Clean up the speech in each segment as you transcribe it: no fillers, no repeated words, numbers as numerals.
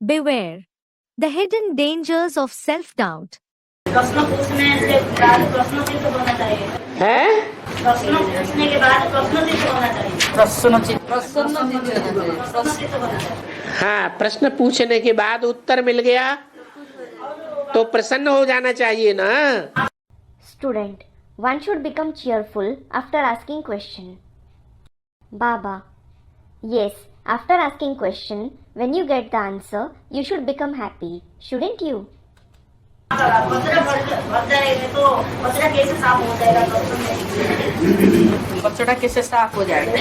Beware the hidden dangers of self-doubt. प्रश्न पूछने के बाद प्रश्न चित्र होना चाहिए है प्रश्न पूछने के बाद प्रश्न चित्र होना चाहिए प्रश्न चित्र होना चाहिए हाँ, प्रश्न पूछने के बाद उत्तर मिल गया तो प्रसन्न हो जाना चाहिए ना। Student, one should become cheerful after asking question. Baba, yes, after asking question, when you get the answer, you should become happy, shouldn't you? कचरा भर जाएगा तो कचरा कैसे साफ हो जाएगा कचरा कैसे साफ हो जाएगा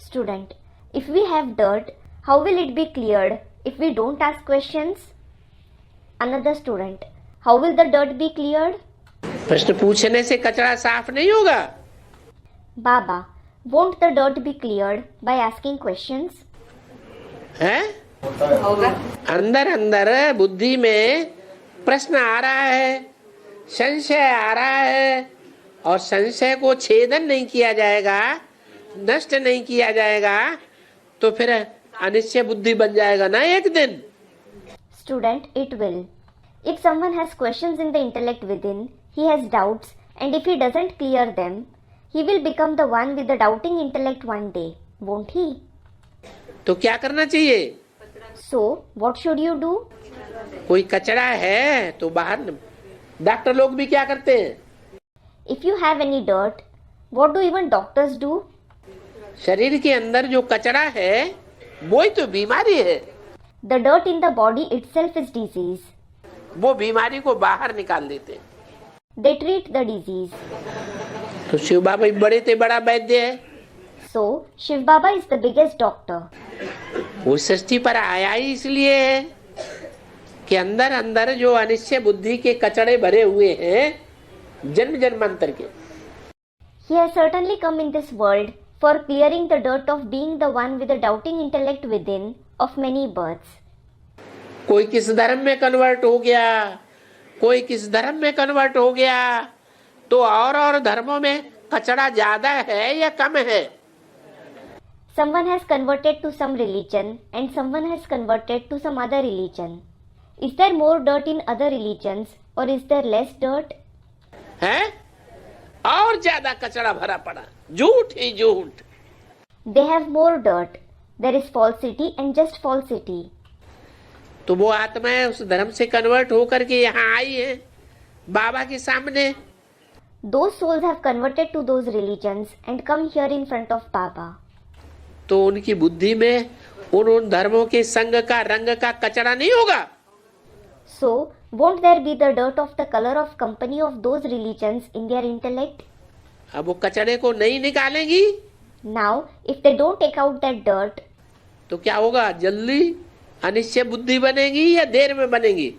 Student, if we have dirt, how will it be cleared if we don't ask questions? Another student, how will the dirt be cleared? प्रश्न पूछने से कचरा साफ नहीं होगा। Baba, won't the dirt be cleared by asking questions? है अंदर अंदर बुद्धि में प्रश्न आ रहा है, संशय आ रहा है, और संशय को छेदन नहीं किया जाएगा, नष्ट नहीं किया जाएगा तो फिर अनिश्चय बुद्धि बन जाएगा ना एक दिन। Student, it will. If someone has questions in the intellect within, he has doubts, and if he doesn't clear them, he will become the one with the doubting intellect one day, won't he? तो क्या करना चाहिए? So, what should you do? कोई कचरा है तो बाहर, doctor लोग भी क्या करते हैं? If you have any dirt, what do even doctors do? शरीर के अंदर जो कचरा है वो ही तो बीमारी है। The dirt in the body itself is disease. वो बीमारी को बाहर निकाल देते हैं। They treat the disease. तो शिव बाबा बड़े से बड़ा वैद्य है। So, Shiv Baba is the biggest doctor. वो सृष्टि पर आया ही इसलिए है कि अंदर अंदर जो अनिश्चय बुद्धि के कचड़े भरे हुए हैं जन्म जन्मांतर के, He has certainly come in this world for clearing the dirt of being the one with the doubting intellect within of many births. कोई किस धर्म में कन्वर्ट हो गया, कोई किस धर्म में कन्वर्ट हो गया, तो और धर्मों में कचड़ा ज्यादा है या कम है? Someone has converted to some religion and someone has converted to some other religion. Is there more dirt in other religions or is there less dirt? है और ज्यादा कचड़ा भरा पड़ा, झूठ ही झूठ। They have more dirt. There is falsity and just falsity. तो वो आत्माएं उस धर्म से कन्वर्ट होकर के यहाँ आई है बाबा के सामने। Those souls have converted to those religions and come here in front of Baba. तो उनकी बुद्धि में उन धर्मों के संग का रंग का कचरा नहीं होगा। So, won't there be the dirt of the color of company of those religions in their intellect? अब वो कचड़े को नहीं निकालेंगी Now, if they don't take out that dirt, तो क्या होगा? जल्दी अनिश्चय बुद्धि बनेगी या देर में बनेगी?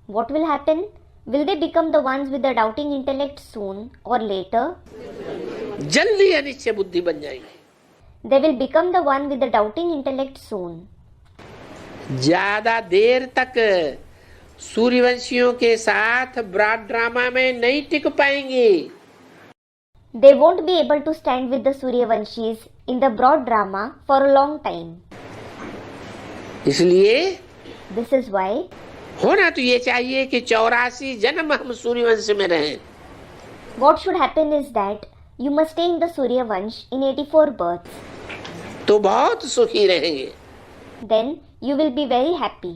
what will happen? Will they become the ones with the doubting intellect soon or later? जल्दी अनिश्चय बुद्धि बन जाएगी। They will become the one with the doubting intellect soon. ज्यादा देर तक सूर्यवंशियों के साथ ब्रॉड ड्रामा में नहीं टिक पाएंगे। They won't be able to stand with the Suryavanshis in the broad drama for a long time. इसलिए This is why होना तो ये चाहिए कि 84 जन्म हम सूर्यवंश में रहें। what should happen is that you must stay in the Suryavansh in 84 births. तो बहुत सुखी रहेंगे। Then you will be very happy.